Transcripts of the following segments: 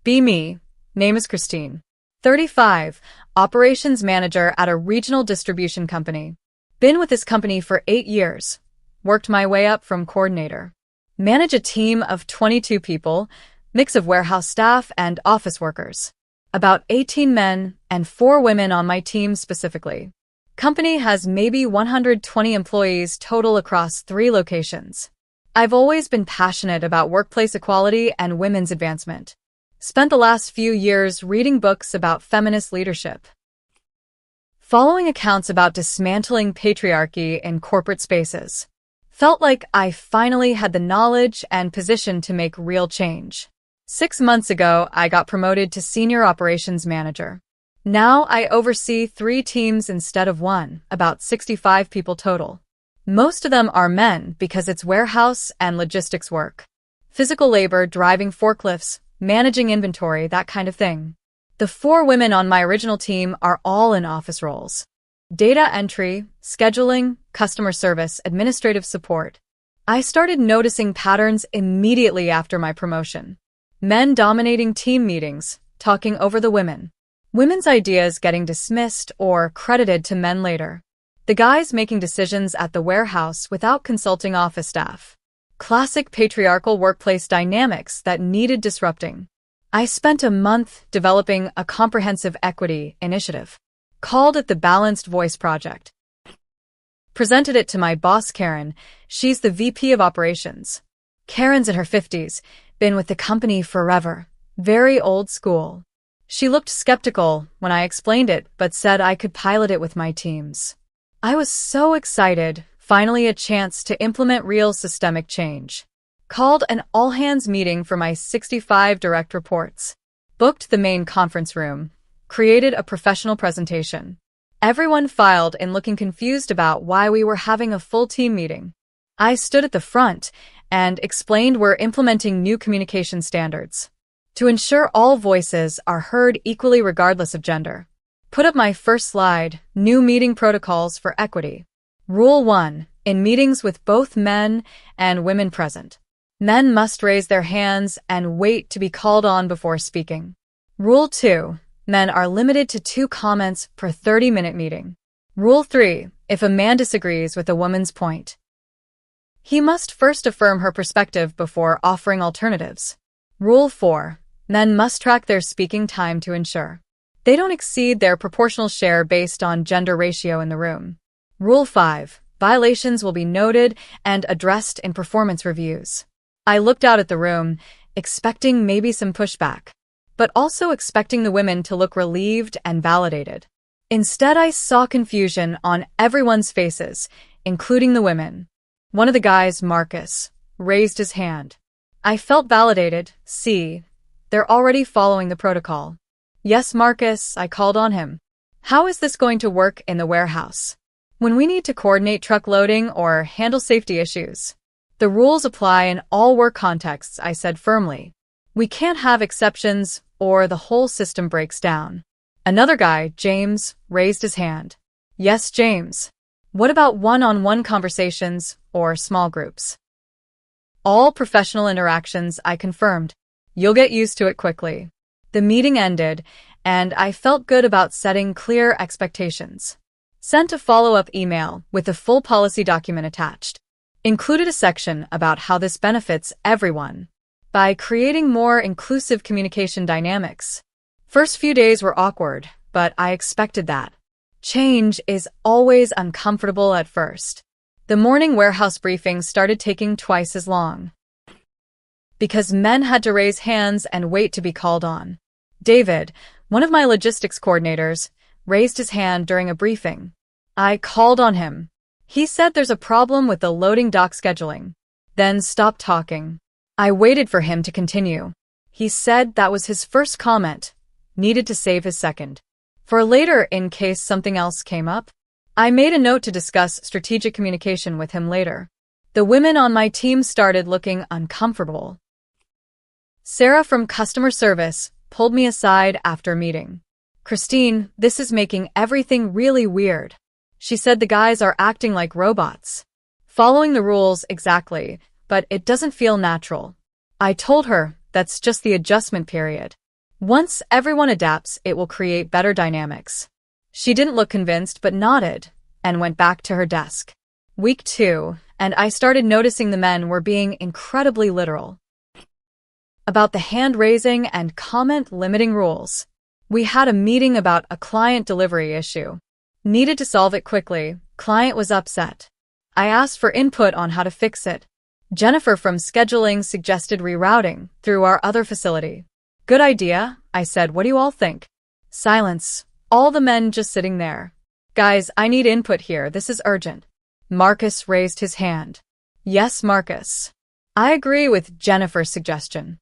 Be me. Name is Christine. 35, operations manager at a regional distribution company. Been with this company for 8 years. Worked my way up from coordinator. Manage a team of 22 people, mix of warehouse staff and office workers. About 18 men and 4 women on my team specifically. Company has maybe 120 employees total across 3 locations. I've always been passionate about workplace equality and women's advancement. Spent the last few years reading books about feminist leadership. Following accounts about dismantling patriarchy in corporate spaces. Felt like I finally had the knowledge and position to make real change. 6 months ago, I got promoted to senior operations manager. Now I oversee 3 teams instead of 1, about 65 people total. Most of them are men because it's warehouse and logistics work. Physical labor, driving forklifts, managing inventory, that kind of thing. The 4 women on my original team are all in office roles. Data entry, scheduling, customer service, administrative support. I started noticing patterns immediately after my promotion. Men dominating team meetings, talking over the women. Women's ideas getting dismissed or credited to men later. The guys making decisions at the warehouse without consulting office staff. Classic patriarchal workplace dynamics that needed disrupting. I spent a month developing a comprehensive equity initiative. Called it the Balanced Voice Project. Presented it to my boss Karen. She's the VP of operations. Karen's in her 50s, been with the company forever. Very old school. She looked skeptical when I explained it, but said I could pilot it with my teams. I was so excited, finally a chance to implement real systemic change. Called an all-hands meeting for my 65 direct reports. Booked the main conference room. Created a professional presentation. Everyone filed in looking confused about why we were having a full team meeting. I stood at the front and explained we're implementing new communication standards to ensure all voices are heard equally regardless of gender. Put up my first slide, new meeting protocols for equity. Rule 1, in meetings with both men and women present. Men must raise their hands and wait to be called on before speaking. Rule 2, men are limited to 2 comments per 30-minute meeting. Rule 3, if a man disagrees with a woman's point, he must first affirm her perspective before offering alternatives. Rule 4, men must track their speaking time to ensure they don't exceed their proportional share based on gender ratio in the room. Rule 5, violations will be noted and addressed in performance reviews. I looked out at the room, expecting maybe some pushback, but also expecting the women to look relieved and validated. Instead, I saw confusion on everyone's faces, including the women. One of the guys, Marcus, raised his hand. I felt validated. See, they're already following the protocol. Yes, Marcus, I called on him. How is this going to work in the warehouse? When we need to coordinate truck loading or handle safety issues. The rules apply in all work contexts, I said firmly. We can't have exceptions or the whole system breaks down. Another guy, James, raised his hand. Yes, James. What about one-on-one conversations or small groups? All professional interactions, I confirmed. You'll get used to it quickly. The meeting ended, and I felt good about setting clear expectations. Sent a follow-up email with the full policy document attached. Included a section about how this benefits everyone by creating more inclusive communication dynamics. First few days were awkward, but I expected that. Change is always uncomfortable at first. The morning warehouse briefing started taking twice as long because men had to raise hands and wait to be called on. David, one of my logistics coordinators, raised his hand during a briefing. I called on him. He said there's a problem with the loading dock scheduling, then stopped talking. I waited for him to continue. He said that was his first comment, needed to save his second for later in case something else came up. I made a note to discuss strategic communication with him later. The women on my team started looking uncomfortable. Sarah from customer service pulled me aside after meeting. Christine, this is making everything really weird. She said the guys are acting like robots. Following the rules exactly, but it doesn't feel natural. I told her that's just the adjustment period. Once everyone adapts, it will create better dynamics. She didn't look convinced but nodded and went back to her desk. Week 2, and I started noticing the men were being incredibly literal about the hand-raising and comment-limiting rules. We had a meeting about a client delivery issue. Needed to solve it quickly. Client was upset. I asked for input on how to fix it. Jennifer from scheduling suggested rerouting through our other facility. Good idea, I said. What do you all think? Silence. All the men just sitting there. Guys, I need input here. This is urgent. Marcus raised his hand. Yes, Marcus. I agree with Jennifer's suggestion.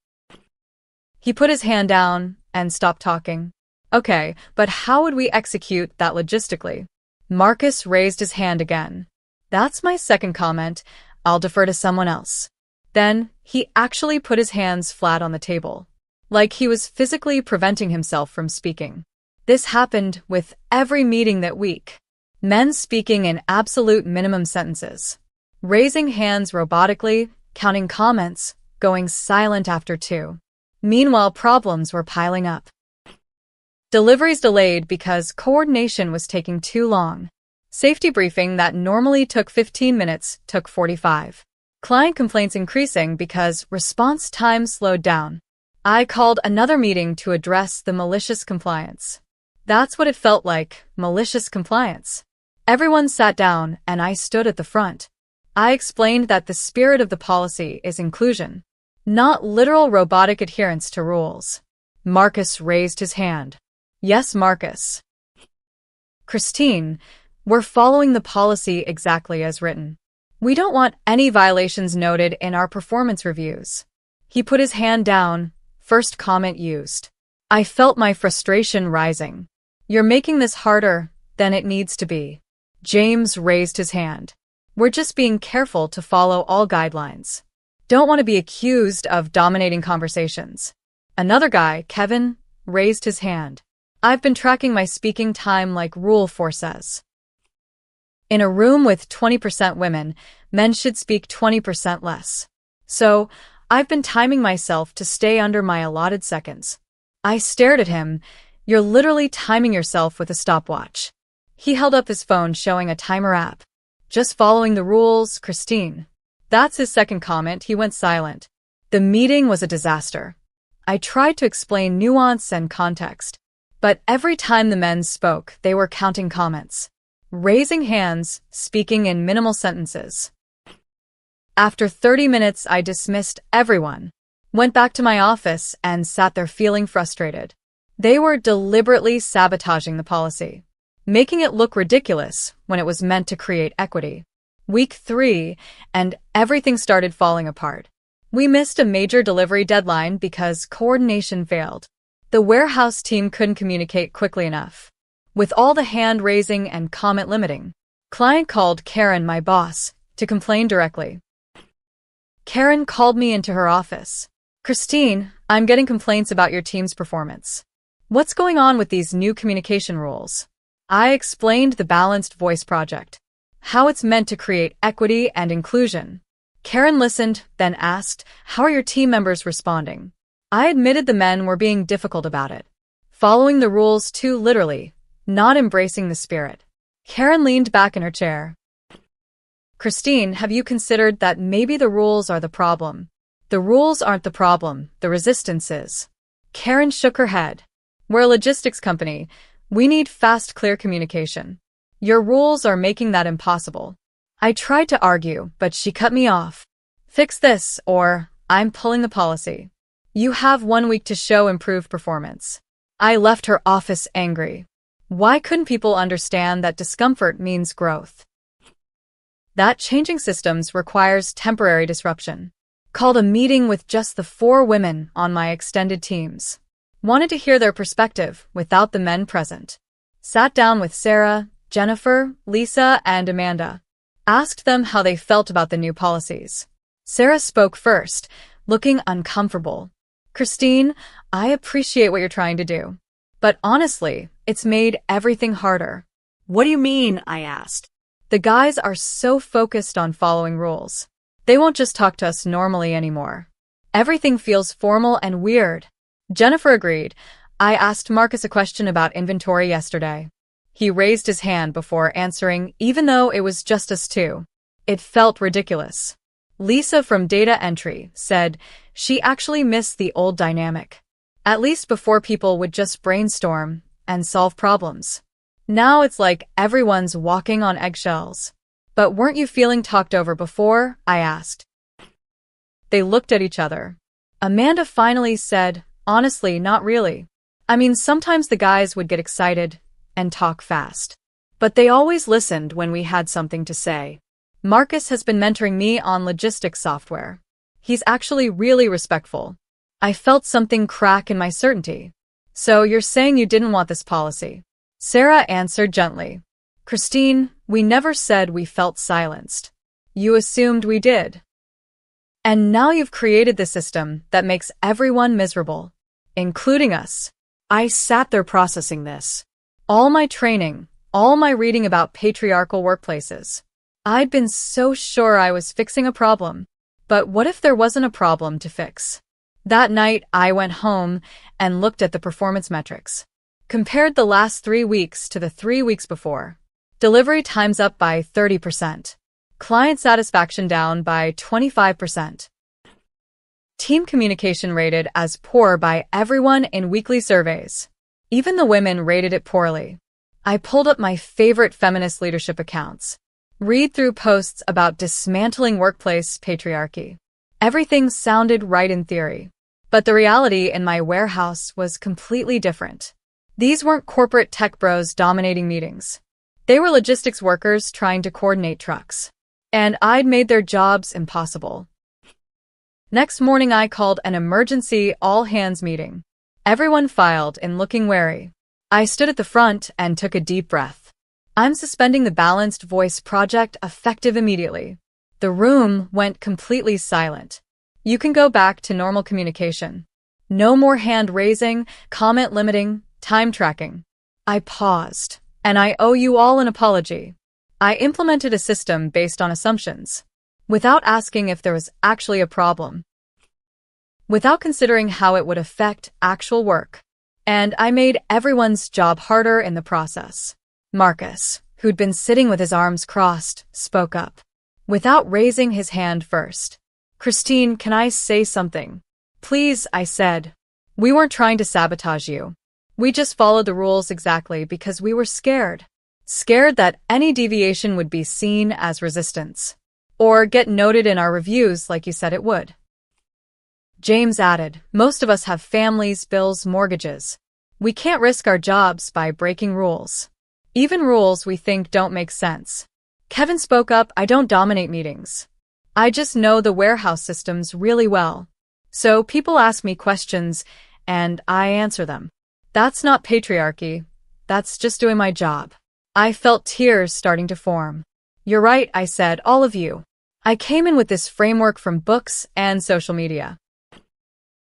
He put his hand down and stopped talking. Okay, but how would we execute that logistically? Marcus raised his hand again. That's my second comment. I'll defer to someone else. Then, he actually put his hands flat on the table, like he was physically preventing himself from speaking. This happened with every meeting that week. Men speaking in absolute minimum sentences, raising hands robotically, counting comments, going silent after 2. Meanwhile, problems were piling up. Deliveries delayed because coordination was taking too long. Safety briefing that normally took 15 minutes took 45. Client complaints increasing because response time slowed down. I called another meeting to address the malicious compliance. That's what it felt like, malicious compliance. Everyone sat down and I stood at the front. I explained that the spirit of the policy is inclusion, not literal robotic adherence to rules. Marcus raised his hand. Yes, Marcus. Christine, we're following the policy exactly as written. We don't want any violations noted in our performance reviews. He put his hand down, first comment used. I felt my frustration rising. You're making this harder than it needs to be. James raised his hand. We're just being careful to follow all guidelines. Don't want to be accused of dominating conversations. Another guy, Kevin, raised his hand. I've been tracking my speaking time like Rule 4 says. In a room with 20% women, men should speak 20% less. So, I've been timing myself to stay under my allotted seconds. I stared at him. You're literally timing yourself with a stopwatch. He held up his phone showing a timer app. Just following the rules, Christine. That's his second comment. He went silent. The meeting was a disaster. I tried to explain nuance and context, but every time the men spoke, they were counting comments, raising hands, speaking in minimal sentences. After 30 minutes, I dismissed everyone, went back to my office, and sat there feeling frustrated. They were deliberately sabotaging the policy, making it look ridiculous when it was meant to create equity. Week 3, and everything started falling apart. We missed a major delivery deadline because coordination failed. The warehouse team couldn't communicate quickly enough. With all the hand-raising and comment limiting, client called Karen, my boss, to complain directly. Karen called me into her office. Christine, I'm getting complaints about your team's performance. What's going on with these new communication rules? I explained the Balanced Voice Project, how it's meant to create equity and inclusion. Karen listened, then asked, how are your team members responding? I admitted the men were being difficult about it, following the rules too literally, not embracing the spirit. Karen leaned back in her chair. Christine, have you considered that maybe the rules are the problem? The rules aren't the problem, the resistance is. Karen shook her head. We're a logistics company. We need fast, clear communication. Your rules are making that impossible. I tried to argue, but she cut me off. Fix this, or I'm pulling the policy. You have 1 week to show improved performance. I left her office angry. Why couldn't people understand that discomfort means growth? That changing systems requires temporary disruption. Called a meeting with just the 4 women on my extended teams. Wanted to hear their perspective without the men present. Sat down with Sarah, Jennifer, Lisa, and Amanda. Asked them how they felt about the new policies. Sarah spoke first, looking uncomfortable. Christine, I appreciate what you're trying to do. But honestly, it's made everything harder. What do you mean? I asked. The guys are so focused on following rules. They won't just talk to us normally anymore. Everything feels formal and weird. Jennifer agreed. I asked Marcus a question about inventory yesterday. He raised his hand before answering, even though it was just us two. It felt ridiculous. Lisa from data entry said she actually missed the old dynamic. At least before people would just brainstorm and solve problems. Now it's like everyone's walking on eggshells. But weren't you feeling talked over before? I asked. They looked at each other. Amanda finally said, honestly, not really. I mean, sometimes the guys would get excited and talk fast. But they always listened when we had something to say. Marcus has been mentoring me on logistics software. He's actually really respectful. I felt something crack in my certainty. So you're saying you didn't want this policy? Sarah answered gently. Christine, we never said we felt silenced. You assumed we did. And now you've created the system that makes everyone miserable, including us. I sat there processing this. All my training, all my reading about patriarchal workplaces. I'd been so sure I was fixing a problem. But what if there wasn't a problem to fix? That night, I went home and looked at the performance metrics. Compared the last 3 weeks to the 3 weeks before. Delivery times up by 30%. Client satisfaction down by 25%. Team communication rated as poor by everyone in weekly surveys. Even the women rated it poorly. I pulled up my favorite feminist leadership accounts. Read through posts about dismantling workplace patriarchy. Everything sounded right in theory. But the reality in my warehouse was completely different. These weren't corporate tech bros dominating meetings. They were logistics workers trying to coordinate trucks. And I'd made their jobs impossible. Next morning I called an emergency all-hands meeting. Everyone filed in looking wary. I stood at the front and took a deep breath. I'm suspending the balanced voice project effective immediately. The room went completely silent. You can go back to normal communication. No more hand raising, comment limiting, time tracking. I paused, and I owe you all an apology. I implemented a system based on assumptions, without asking if there was actually a problem, without considering how it would affect actual work. And I made everyone's job harder in the process. Marcus, who'd been sitting with his arms crossed, spoke up, without raising his hand first. Christine, can I say something? Please, I said. We weren't trying to sabotage you. We just followed the rules exactly because we were scared. Scared that any deviation would be seen as resistance. Or get noted in our reviews like you said it would. James added, most of us have families, bills, mortgages. We can't risk our jobs by breaking rules. Even rules we think don't make sense. Kevin spoke up, I don't dominate meetings. I just know the warehouse systems really well. So people ask me questions, and I answer them. That's not patriarchy. That's just doing my job. I felt tears starting to form. You're right, I said, all of you. I came in with this framework from books and social media.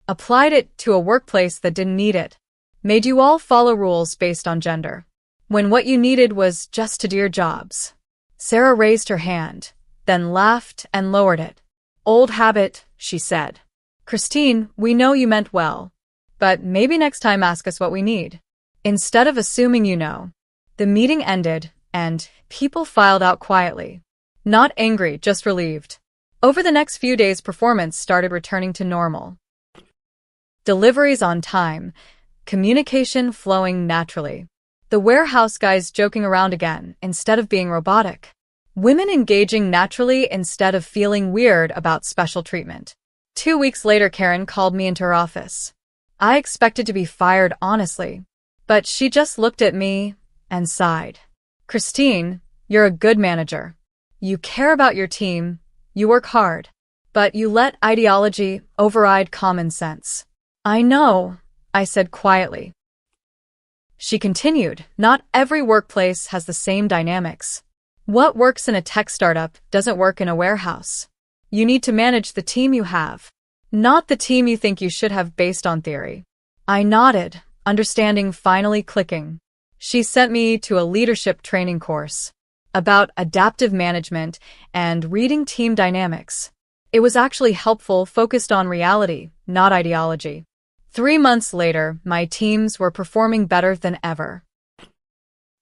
Applied it to a workplace that didn't need it. Made you all follow rules based on gender. When what you needed was just to do your jobs. Sarah raised her hand, then laughed and lowered it. Old habit, she said. Christine, we know you meant well. But maybe next time ask us what we need. Instead of assuming you know. The meeting ended, and people filed out quietly. Not angry, just relieved. Over the next few days, performance started returning to normal. Deliveries on time, communication flowing naturally. The warehouse guys joking around again instead of being robotic. Women engaging naturally instead of feeling weird about special treatment. 2 weeks later, Karen called me into her office. I expected to be fired, honestly. But she just looked at me and sighed. Christine, you're a good manager. You care about your team, you work hard. But you let ideology override common sense. I know, I said quietly. She continued, not every workplace has the same dynamics. What works in a tech startup doesn't work in a warehouse. You need to manage the team you have, not the team you think you should have based on theory. I nodded, understanding finally clicking. She sent me to a leadership training course about adaptive management and reading team dynamics. It was actually helpful, focused on reality, not ideology. 3 months later, my teams were performing better than ever.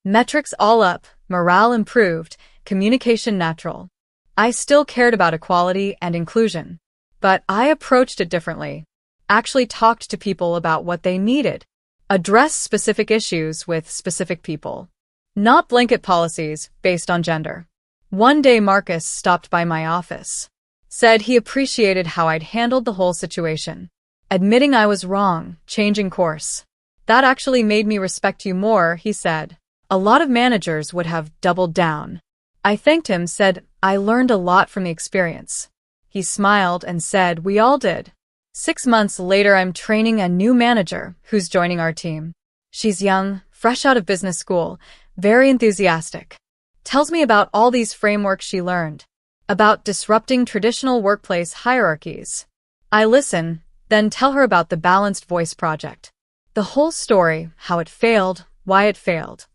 Metrics all up, morale improved, communication natural. I still cared about equality and inclusion, but I approached it differently. Actually talked to people about what they needed. Addressed specific issues with specific people. Not blanket policies based on gender. One day Marcus stopped by my office. Said he appreciated how I'd handled the whole situation. Admitting I was wrong, changing course. That actually made me respect you more, he said. A lot of managers would have doubled down. I thanked him, said, I learned a lot from the experience. He smiled and said, we all did. 6 months later, I'm training a new manager who's joining our team. She's young, fresh out of business school, very enthusiastic. Tells me about all these frameworks she learned, about disrupting traditional workplace hierarchies. I listen, then tell her about the Balanced Voice project. The whole story, how it failed, why it failed.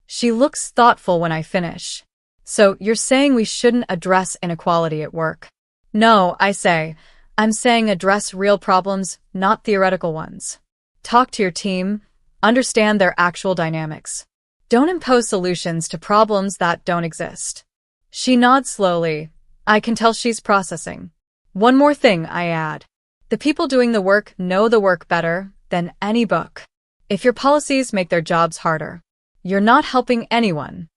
She looks thoughtful when I finish. So, you're saying we shouldn't address inequality at work? No, I say. I'm saying address real problems, not theoretical ones. Talk to your team. Understand their actual dynamics. Don't impose solutions to problems that don't exist. She nods slowly. I can tell she's processing. One more thing, I add. The people doing the work know the work better than any book. If your policies make their jobs harder, you're not helping anyone.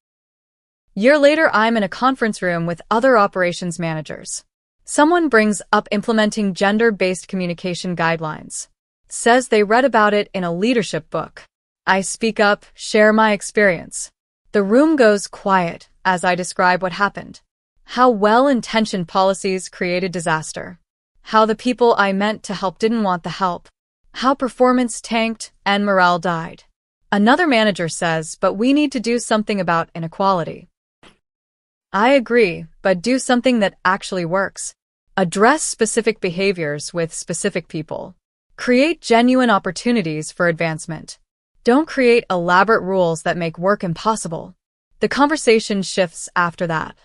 Year later, I'm in a conference room with other operations managers. Someone brings up implementing gender-based communication guidelines. Says they read about it in a leadership book. I speak up, share my experience. The room goes quiet as I describe what happened. How well-intentioned policies created disaster. How the people I meant to help didn't want the help. How performance tanked and morale died. Another manager says, but we need to do something about inequality. I agree, but do something that actually works. Address specific behaviors with specific people. Create genuine opportunities for advancement. Don't create elaborate rules that make work impossible. The conversation shifts after that.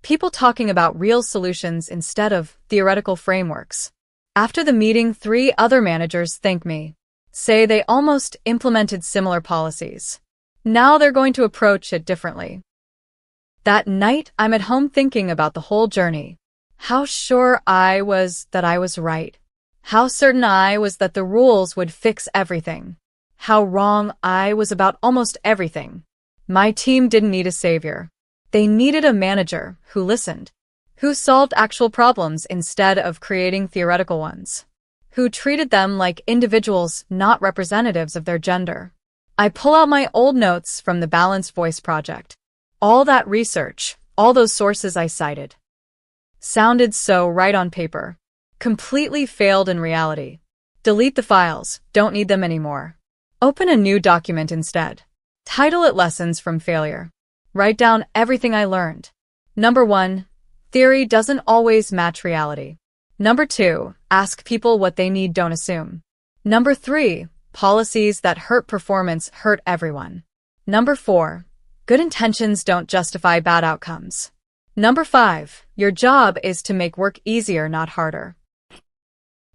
People talking about real solutions instead of theoretical frameworks. After the meeting, 3 other managers thank me. Say they almost implemented similar policies. Now they're going to approach it differently. That night, I'm at home thinking about the whole journey. How sure I was that I was right. How certain I was that the rules would fix everything. How wrong I was about almost everything. My team didn't need a savior. They needed a manager who listened, who solved actual problems instead of creating theoretical ones, who treated them like individuals, not representatives of their gender. I pull out my old notes from the Balanced Voice project. All that research, all those sources I cited, sounded so right on paper. Completely failed in reality. Delete the files, don't need them anymore. Open a new document instead. Title it Lessons from Failure. Write down everything I learned. Number 1, theory doesn't always match reality. Number 2, ask people what they need, don't assume. Number 3, policies that hurt performance hurt everyone. Number 4, good intentions don't justify bad outcomes. Number 5, your job is to make work easier, not harder.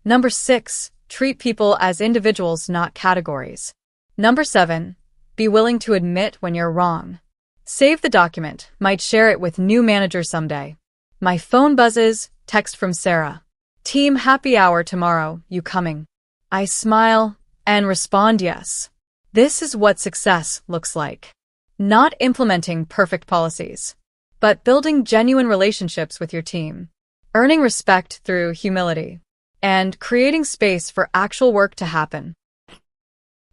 Number 6, treat people as individuals, not categories. Number 7, be willing to admit when you're wrong. Save the document, might share it with new managers someday. My phone buzzes, text from Sarah. Team happy hour tomorrow, you coming? I smile and respond yes. This is what success looks like. Not implementing perfect policies, but building genuine relationships with your team, earning respect through humility, and creating space for actual work to happen.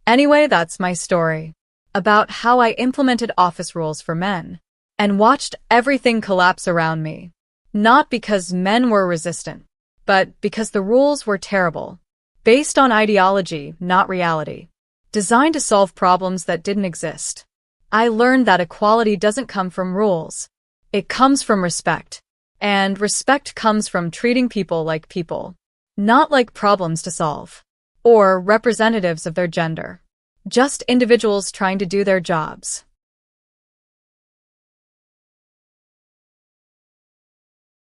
Anyway, that's my story about how I implemented office rules for men and watched everything collapse around me. Not because men were resistant, but because the rules were terrible, based on ideology, not reality, designed to solve problems that didn't exist. I learned that equality doesn't come from rules. It comes from respect. And respect comes from treating people like people, not like problems to solve, or representatives of their gender. Just individuals trying to do their jobs.